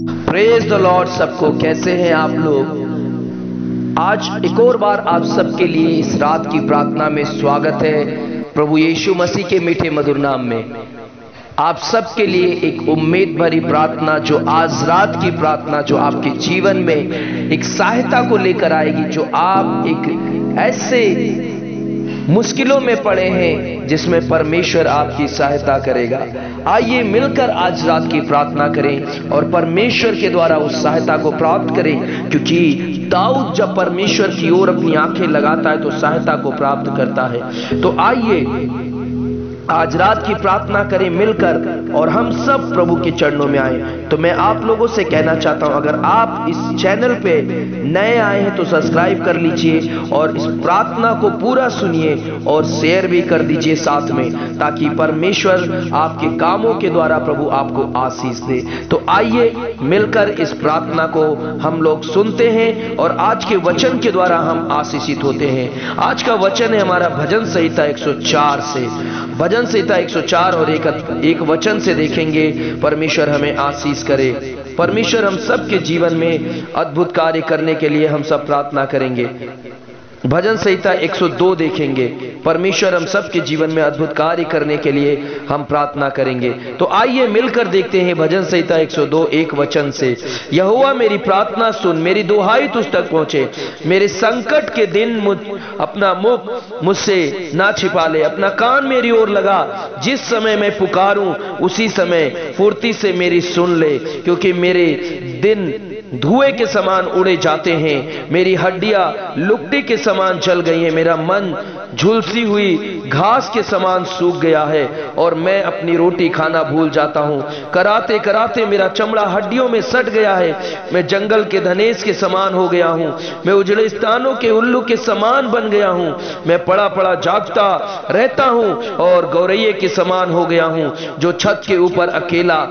Praise the Lord. सबको कैसे हैं आप लोग? आज एक और बार आप सबके लिए इस रात की प्रार्थना में स्वागत है। प्रभु यीशु मसीह के मीठे मधुर नाम में आप सबके लिए एक उम्मीद भरी प्रार्थना, जो आज रात की प्रार्थना जो आपके जीवन में एक सहायता को लेकर आएगी, जो आप एक ऐसे मुश्किलों में पड़े हैं जिसमें परमेश्वर आपकी सहायता करेगा। आइए मिलकर आज रात की प्रार्थना करें और परमेश्वर के द्वारा उस सहायता को प्राप्त करें, क्योंकि दाऊद जब परमेश्वर की ओर अपनी आंखें लगाता है तो सहायता को प्राप्त करता है। तो आइए आज रात की प्रार्थना करें मिलकर और हम सब प्रभु के चरणों में आए। तो मैं आप लोगों से कहना चाहता हूं, अगर आप इस चैनल पे नए आए हैं तो सब्सक्राइब कर लीजिए और इस प्रार्थना को पूरा सुनिए और शेयर भी कर दीजिए साथ में, ताकि परमेश्वर आपके कामों के द्वारा प्रभु आपको आशीष दे। तो आइए मिलकर इस प्रार्थना को हम लोग सुनते हैं और आज के वचन के द्वारा हम आशीषित होते हैं। आज का वचन है हमारा भजन संहिता 104 से। भजन संहिता 104 और एक वचन से देखेंगे। परमेश्वर हमें आशीष करे। परमेश्वर हम सबके जीवन में अद्भुत कार्य करने के लिए हम सब प्रार्थना करेंगे। भजन संहिता 102 देखेंगे। परमेश्वर हम सबके जीवन में अद्भुत कार्य करने के लिए हम प्रार्थना करेंगे। तो आइए मिलकर देखते हैं भजन संहिता 102 एक वचन से। यहोवा मेरी प्रार्थना सुन, मेरी दुहाई तुझ तक पहुंचे। मेरे संकट के दिन अपना मुख मुझसे ना छिपा ले। अपना कान मेरी ओर लगा, जिस समय मैं पुकारूं उसी समय फुर्ती से मेरी सुन ले। क्योंकि मेरे दिन धुएं के समान उड़े जाते हैं, मेरी हड्डियां लुकड़ी के समान जल गई हैं। मेरा मन झुलसी हुई घास के समान सूख गया है और मैं अपनी रोटी खाना भूल जाता हूं। कराते कराते मेरा चमड़ा हड्डियों में सट गया है। मैं जंगल के धनेश के समान हो गया हूं। मैं उजड़े स्थानों के उल्लू के समान बन गया हूं। मैं पड़ा पड़ा जागता रहता हूं और गौरैये के समान हो गया हूं, जो छत के ऊपर अकेला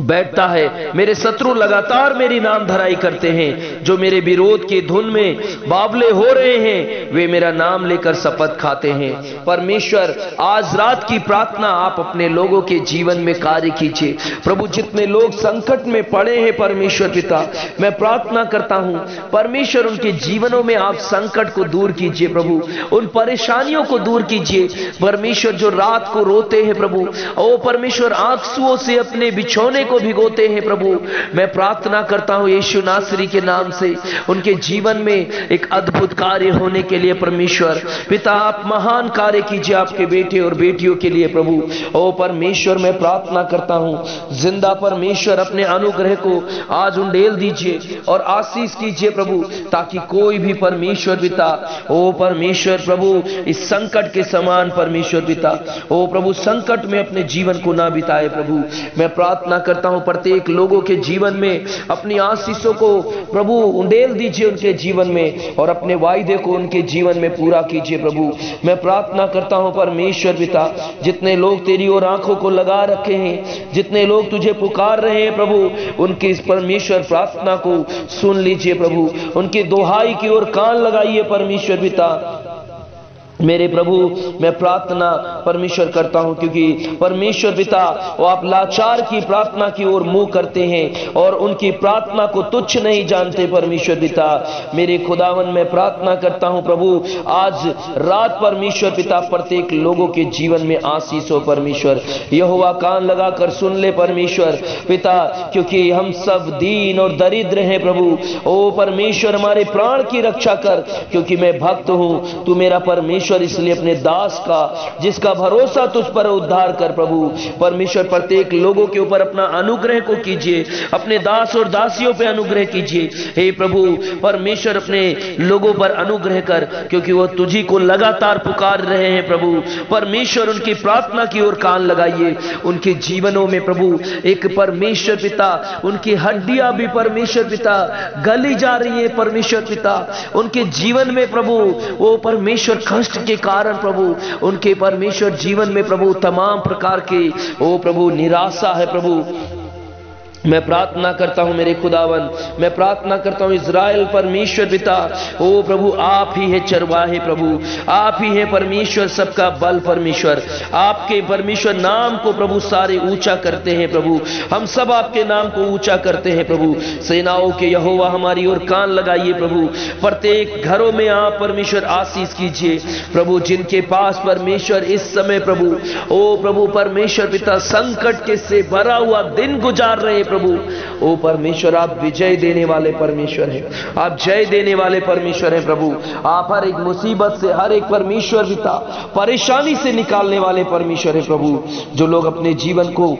बैठता है। मेरे शत्रु लगातार मेरी नाम धराई करते हैं। जो मेरे विरोध की धुन में बावले हो रहे हैं, वे मेरा नाम लेकर शपथ खाते हैं। परमेश्वर आज रात की प्रार्थना आप अपने लोगों के जीवन में कार्य कीजिए। प्रभु जितने लोग संकट में पड़े हैं, परमेश्वर पिता मैं प्रार्थना करता हूं, परमेश्वर उनके जीवनों में आप संकट को दूर कीजिए। प्रभु उन परेशानियों को दूर कीजिए। परमेश्वर जो रात को रोते हैं प्रभु, ओ परमेश्वर आंसुओं से अपने बिछौने को भिगोते हैं प्रभु, मैं प्रार्थना करता हूं यीशु नासरी के नाम से उनके जीवन में एक अद्भुत कार्य होने के लिए परमेश्वर पिता आप महान कार्य कीजिए आपके बेटे और बेटियों के लिए प्रभु। ओ परमेश्वर मैं प्रार्थना करता हूं, जिंदा परमेश्वर अपने अनुग्रह को आज उंडेल दीजिए और आशीष कीजिए प्रभु, ताकि कोई भी परमेश्वर पिता ओ परमेश्वर प्रभु इस संकट के समान परमेश्वर पिता ओ प्रभु संकट में अपने जीवन को ना बिताए प्रभु। मैं प्रार्थना करता हूं प्रत्येक लोगों के जीवन में अपनी आशीषों को प्रभु उंडेल दीजिए उनके जीवन में और अपने वायदे को उनके जीवन में पूरा कीजिए प्रभु। मैं प्रार्थना करता हूं परमेश्वर पिता, जितने लोग तेरी ओर आंखों को लगा रखे हैं, जितने लोग तुझे पुकार रहे हैं प्रभु, उनकी इस परमेश्वर प्रार्थना को सुन लीजिए प्रभु। उनकी दुहाई की ओर कान लगाइए परमेश्वर पिता। मेरे प्रभु मैं प्रार्थना परमेश्वर करता हूं, क्योंकि परमेश्वर पिता वो आप लाचार की प्रार्थना की ओर मुंह करते हैं और उनकी प्रार्थना को तुच्छ नहीं जानते परमेश्वर पिता। मेरे खुदावन मैं प्रार्थना करता हूं प्रभु, आज रात परमेश्वर पिता प्रत्येक लोगों के जीवन में आशीष हो परमेश्वर। यहोवा कान लगाकर सुन ले परमेश्वर पिता, क्योंकि हम सब दीन और दरिद्र हैं प्रभु। ओ परमेश्वर हमारे प्राण की रक्षा कर, क्योंकि मैं भक्त हूं, तू मेरा परमेश्वर, इसलिए अपने दास का जिसका भरोसा तुझ पर उद्धार कर प्रभु। परमेश्वर प्रत्येक लोगों के ऊपर अपना अनुग्रह को कीजिए, अपने दास और दासियों पे अनुग्रह कीजिए हे प्रभु। परमेश्वर अपने लोगों पर अनुग्रह कर, क्योंकि वो तुझी को लगातार पुकार रहे हैं प्रभु। परमेश्वर उनकी प्रार्थना की ओर कान लगाइए। उनके जीवनों में प्रभु एक परमेश्वर पिता उनकी हड्डियां भी परमेश्वर पिता गली जा रही है परमेश्वर पिता। उनके जीवन में प्रभु वो परमेश्वर कष्ट के कारण प्रभु उनके परमेश्वर जीवन में प्रभु तमाम प्रकार के ओ प्रभु निराशा है प्रभु। मैं प्रार्थना करता हूं मेरे खुदावन, मैं प्रार्थना करता हूं इज़राइल परमेश्वर पिता, ओ प्रभु आप ही है चरवाहे प्रभु, आप ही है परमेश्वर सबका बल परमेश्वर, आपके परमेश्वर नाम को प्रभु सारे ऊंचा करते हैं प्रभु, हम सब आपके नाम को ऊंचा करते हैं प्रभु। सेनाओं के यहोवा हमारी ओर कान लगाइए प्रभु, प्रत्येक घरों में आप परमेश्वर आशीष कीजिए प्रभु, जिनके पास परमेश्वर इस समय प्रभु ओ प्रभु परमेश्वर पिता संकट के से भरा हुआ दिन गुजार रहे प्रभु, ओ परमेश्वर आप विजय देने वाले परमेश्वर हैं, आप जय देने वाले परमेश्वर हैं प्रभु, आप हर एक मुसीबत से हर एक परमेश्वर पिता परेशानी से निकालने वाले परमेश्वर हैं प्रभु। जो लोग अपने जीवन को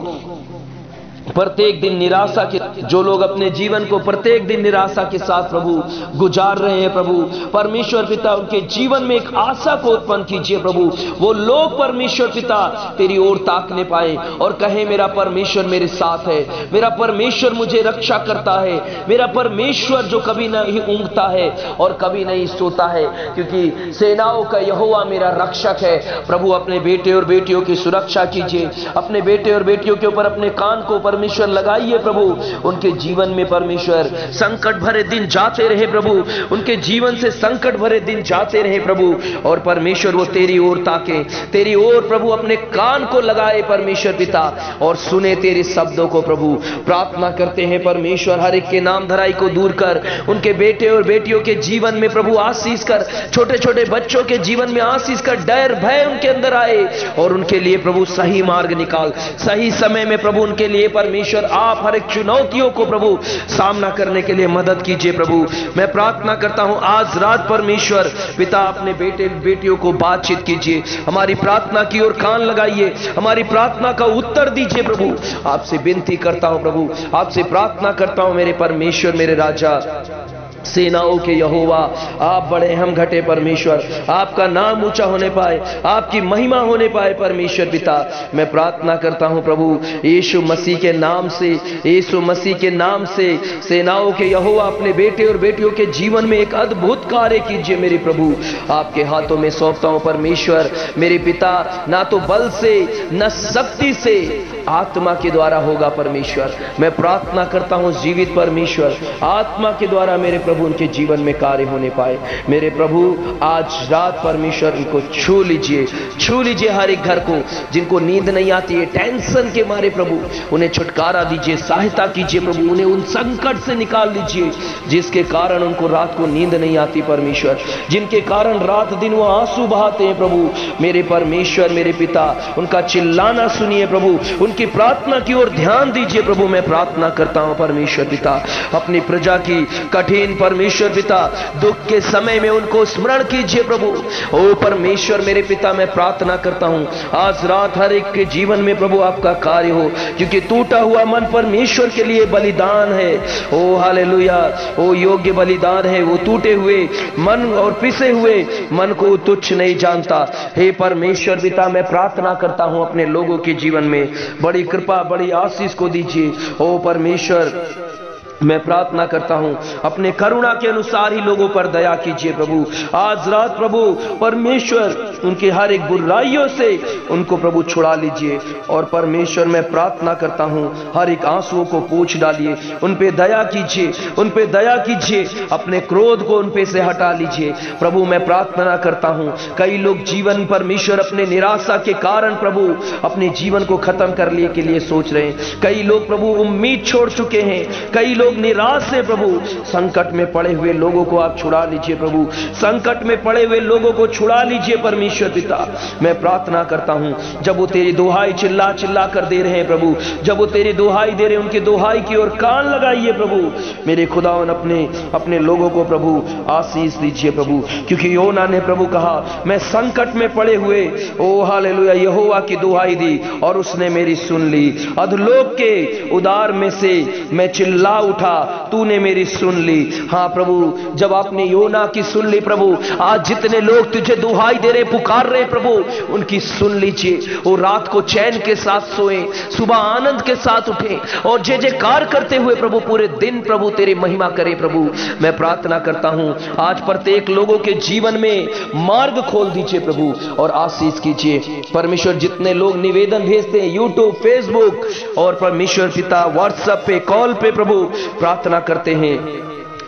प्रत्येक दिन निराशा के, जो लोग अपने जीवन को प्रत्येक दिन निराशा के साथ प्रभु गुजार रहे हैं प्रभु परमेश्वर पिता, उनके जीवन में एक आशा को उत्पन्न कीजिए प्रभु। वो लोग परमेश्वर पिता तेरी ओर ताकने पाए और कहे मेरा परमेश्वर मेरे साथ है, मेरा परमेश्वर मुझे रक्षा करता है, मेरा परमेश्वर जो कभी नहीं ऊँघता है और कभी नहीं सोता है, क्योंकि सेनाओं का यहोवा मेरा रक्षक है प्रभु। अपने बेटे और बेटियों की सुरक्षा कीजिए, अपने बेटे और बेटियों के ऊपर अपने कान को परमेश्वर लगाइए प्रभु, उनके जीवन में परमेश्वर संकट भरे दिन जाते रहे प्रभु, उनके जीवन से संकट भरे दिन जाते रहे प्रभु, और परमेश्वर वो तेरी ओर ताके, तेरी ओर प्रभु अपने कान को लगाए परमेश्वर पिता और सुने तेरे शब्दों को प्रभु। प्रार्थना करते हैं परमेश्वर हर एक के नाम धराई को दूर कर, उनके बेटे और बेटियों के जीवन में प्रभु आशीष कर, छोटे छोटे बच्चों के जीवन में आशीष कर, डर भय उनके अंदर आए और उनके लिए प्रभु सही मार्ग निकाल, सही समय में प्रभु उनके लिए परमेश्वर आप हर एक चुनौतियों को प्रभु सामना करने के लिए मदद कीजिए प्रभु। मैं प्रार्थना करता हूं आज रात परमेश्वर पिता अपने बेटे बेटियों को बातचीत कीजिए, हमारी प्रार्थना की ओर कान लगाइए, हमारी प्रार्थना का उत्तर दीजिए प्रभु। आपसे विनती करता हूं प्रभु, आपसे प्रार्थना करता हूं मेरे परमेश्वर मेरे राजा सेनाओं के यहोवा, आप बड़े हम घटे परमेश्वर, आपका नाम ऊंचा होने पाए, आपकी महिमा होने पाए परमेश्वर पिता। मैं प्रार्थना करता हूं प्रभु यीशु मसीह के नाम से, यीशु मसीह के नाम से सेनाओं के यहोवा अपने बेटे और बेटियों के जीवन में एक अद्भुत कार्य कीजिए मेरे प्रभु। आपके हाथों में सौंपता हूं परमेश्वर मेरे पिता, ना तो बल से न शक्ति से आत्मा के द्वारा होगा परमेश्वर। मैं प्रार्थना करता हूं जीवित परमेश्वर आत्मा के द्वारा मेरे प्रभु उनके जीवन में कार्य होने पाए मेरे प्रभु। आज रात परमेश्वर इनको छू लीजिए, छू लीजिए हर एक घर को, जिनको नींद नहीं आती है टेंशन के मारे प्रभु उन्हें छुटकारा दीजिए, सहायता कीजिए प्रभु, उन्हें उन संकट से निकाल लीजिए जिसके कारण उनको रात को नींद नहीं आती परमेश्वर, जिनके कारण रात दिन वो आंसू बहाते हैं प्रभु मेरे परमेश्वर मेरे पिता। उनका चिल्लाना सुनिए प्रभु, उनकी प्रार्थना की ओर ध्यान दीजिए प्रभु। मैं प्रार्थना करता हूं परमेश्वर पिता अपनी प्रजा की कठिन परमेश्वर पिता दुख के समय में उनको स्मरण कीजिए प्रभु। ओ परमेश्वर मेरे पिता मैं प्रार्थना करता हूं आज रात हर एक के जीवन में प्रभु आपका कार्य हो, क्योंकि टूटा हुआ मन परमेश्वर के लिए बलिदान है। ओ हालेलुया, ओ योग्य बलिदान है। वो टूटे हुए मन और पिसे हुए मन को तुच्छ नहीं जानता। हे परमेश्वर पिता मैं प्रार्थना करता हूं अपने लोगों के जीवन में बड़ी कृपा बड़ी आशीष को दीजिए। ओ परमेश्वर मैं प्रार्थना करता हूं अपने करुणा के अनुसार ही लोगों पर दया कीजिए प्रभु। आज रात प्रभु परमेश्वर उनके हर एक बुराइयों से उनको प्रभु छुड़ा लीजिए, और परमेश्वर मैं प्रार्थना करता हूं हर एक आंसुओं को पोंछ डालिए, उन पे दया कीजिए, उन पे दया कीजिए, अपने क्रोध को उन पे से हटा लीजिए प्रभु। मैं प्रार्थना करता हूं कई लोग जीवन परमेश्वर अपने निराशा के कारण प्रभु अपने जीवन को खत्म करने के लिए सोच रहे हैं, कई लोग प्रभु उम्मीद छोड़ चुके हैं, कई लोग निराश है प्रभु। संकट में पड़े हुए लोगों को आप छुड़ा लीजिए प्रभु, संकट में पड़े हुए लोगों को छुड़ा लीजिए परमेश्वर पिता। मैं प्रार्थना करता हूं जब वो तेरी दुहाई चिल्ला चिल्ला कर दे रहे हैं प्रभु, जब वो तेरी दुहाई दे रहे हैं उनकी दुहाई की ओर कान लगाइए प्रभु मेरे खुदावन। अपने लोगों को प्रभु आशीष दीजिए प्रभु, क्योंकि योना ने प्रभु कहा मैं संकट में पड़े हुए ओ हालेलुया यहोवा की दुहाई दी और उसने मेरी सुन ली। अधलोक के उदार में से मैं चिल्ला उठा, तूने मेरी सुन ली। हाँ प्रभु, जब आपने योना की सुन ली प्रभु, आज जितने लोग तुझे दुहाई दे रहे, पुकार रहे प्रभु, उनकी सुन लीजिए। वो रात को चैन के साथ सोए, सुबह आनंद के साथ उठे और जय जयकार करते हुए प्रभु पूरे दिन प्रभु तेरी महिमा करे। प्रभु मैं प्रार्थना करता हूं, आज प्रत्येक लोगों के जीवन में मार्ग खोल दीजिए प्रभु और आशीष कीजिए। परमेश्वर जितने लोग निवेदन भेजते हैं यूट्यूब, फेसबुक और परमेश्वर पिता व्हाट्सएप पे, कॉल पे प्रभु प्रार्थना करते हैं,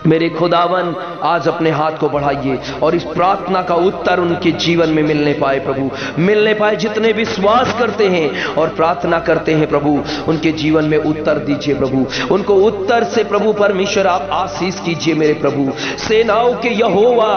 मेरे खुदावन आज अपने हाथ को बढ़ाइए और इस प्रार्थना का उत्तर उनके जीवन में मिलने पाए प्रभु, मिलने पाए। जितने विश्वास करते हैं और प्रार्थना करते हैं प्रभु, उनके जीवन में उत्तर दीजिए प्रभु, उनको उत्तर से प्रभु परमेश्वर आप आशीष कीजिए मेरे प्रभु। सेनाओं के यहोवा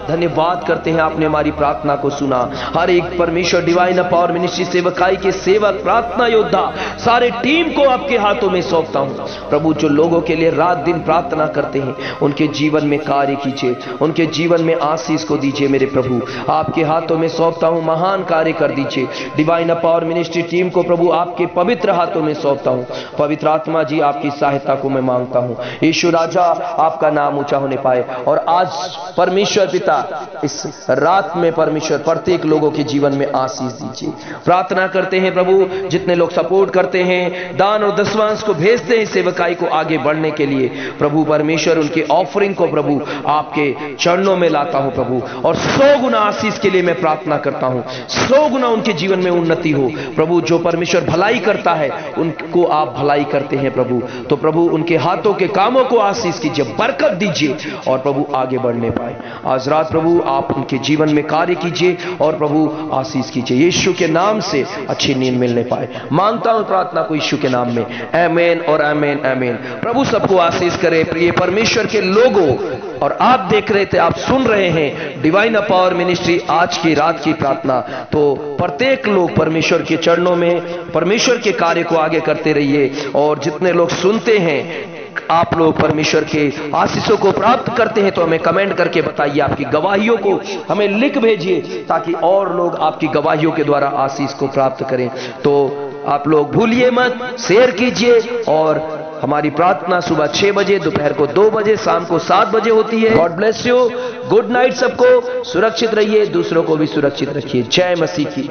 धन्यवाद करते हैं, आपने हमारी प्रार्थना को सुना। हर एक परमेश्वर डिवाइन पावर मिनिस्ट्री सेवकाई के सेवक, प्रार्थना योद्धा, सारे टीम को आपके हाथों में सौंपता हूं प्रभु। जो लोगों के लिए रात दिन प्रार्थना करते हैं उनके जीवन में कार्य कीजिए, उनके जीवन में आशीष को दीजिए मेरे प्रभु। आपके हाथों में सौंपता हूं, महान कार्य कर दीजिए। डिवाइन पावर मिनिस्ट्री टीम को प्रभु आपके पवित्र हाथों में सौंपता हूं। पवित्र आत्मा जी आपकी सहायता को मैं मांगता हूं। यीशु राजा आपका नाम ऊंचा होने पाए। और आज परमेश्वर पिता इस रात में परमेश्वर प्रत्येक लोगों के जीवन में आशीष दीजिए। प्रार्थना करते हैं प्रभु, जितने लोग सपोर्ट करते हैं, दान और दशवांश को भेजते हैं सेवकाई को आगे बढ़ने के लिए, प्रभु परमेश्वर उनके ऑफरिंग को प्रभु आपके चरणों में लाता हूं प्रभु। और 100 गुना आशीष के लिए मैं प्रार्थना करता हूं, 100 गुना उनके जीवन में उन्नति हो प्रभु। जो परमेश्वर भलाई करता है उनको आप भलाई करते हैं प्रभु, तो प्रभु उनके हाथों के कामों को आशीष कीजिए, बरकत दीजिए और प्रभु आगे बढ़ने पाए। आज रात प्रभु आप उनके जीवन में कार्य कीजिए और प्रभु आशीष कीजिए। यीशु के नाम से अच्छी नींद मिलने पाए मांगता हूं प्रार्थना को यीशु के नाम में, आमीन और आमीन आमीन। प्रभु सबको आशीष करे। प्रिय परमेश्वर के लोगों, और आप देख रहे थे, आप सुन रहे हैं डिवाइन पावर मिनिस्ट्री आज की रात की प्रार्थना। तो प्रत्येक लोग परमेश्वर के चरणों में परमेश्वर के कार्य को आगे करते रहिए। और जितने लोग सुनते हैं आप लोग परमेश्वर के आशीषों को प्राप्त करते हैं तो हमें कमेंट करके बताइए, आपकी गवाहियों को हमें लिख भेजिए ताकि और लोग आपकी गवाहियों के द्वारा आशीष को प्राप्त करें। तो आप लोग भूलिए मत, शेयर कीजिए। और हमारी प्रार्थना सुबह 6 बजे, दोपहर को 2 बजे, शाम को 7 बजे होती है। God bless you, good night सबको, सुरक्षित रहिए, दूसरों को भी सुरक्षित रखिए। जय मसीह की।